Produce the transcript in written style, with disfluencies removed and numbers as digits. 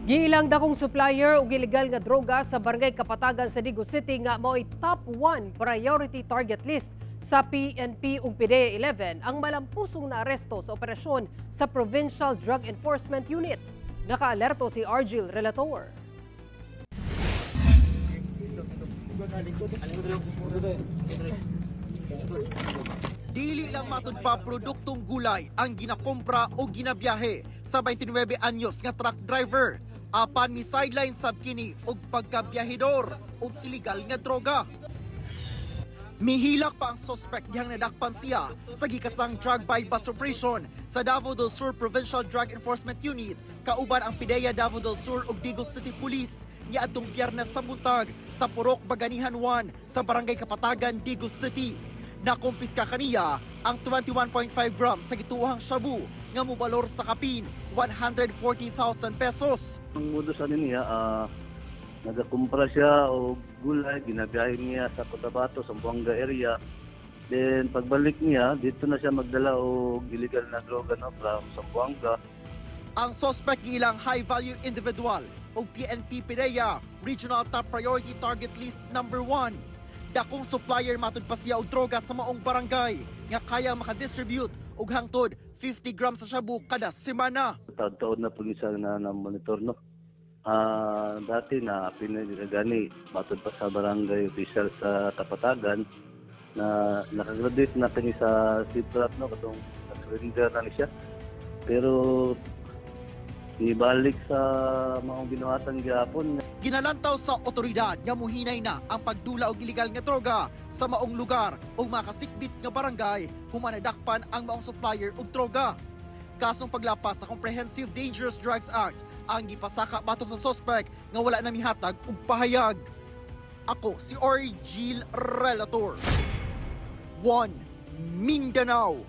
Giilang dakong supplier og illegal nga droga sa Barangay Kapatagan sa Digo City nga mao'y top 1 priority target list sa PNP ug PDEA 11 ang malampusong na aresto sa operasyon sa Provincial Drug Enforcement Unit. Nakaalerto si Argil Relator. Dili lang matud pa produktong gulay ang ginakompra o ginabiyahe sa 29 anyos nga truck driver. Apan mi sideline sab kini og pagkabiyahedor og illegal nga droga. Mihilak pa ang suspect dihang nadakpan siya sa gikasang drug by bus operation sa Davao del Sur Provincial Drug Enforcement Unit kauban ang PDEA Davao del Sur ug Digo City Police niadtong Biyernes sa buntag sa Purok Baganihan 1 sa Barangay Kapatagan, Digo City. Nakumpiska kaniya ang 21.5 grams sa gituohang shabu nga mobalor sa kapin 140,000 pesos. Ang modus niya, nagakumpra siya o gulay, ginabiyahe niya sa Cotabato, Zamboanga area. Then pagbalik niya, dito na siya magdala o illegal na droga from Zamboanga. Ang suspect ilang high-value individual o PNP PDEA Regional Top Priority Target List number 1. Dakong supplier matud pa siya og droga sa maong barangay nga kaya makadistribute og hangtod 50 grams sa shabu kada semana. Taon-taon na po siya na monitor, no? Dati na pinagani matod pa sa barangay official sa Kapatagan na nakagraduate na kini sa CIPRAT, no? Katong surrender na siya. Pero ibalik sa maong binuhatan gyapon. Ginalantaw sa otoridad nga muhinay na ang pagdula og illegal nga droga sa maong lugar o makasikbit nga barangay human nadakpan ang maong supplier og droga. Kasong paglapas sa Comprehensive Dangerous Drugs Act ang gipasaka batok sa suspect nga wala na mihatag og pahayag. Ako si Argil Relator. 1 Mindanao.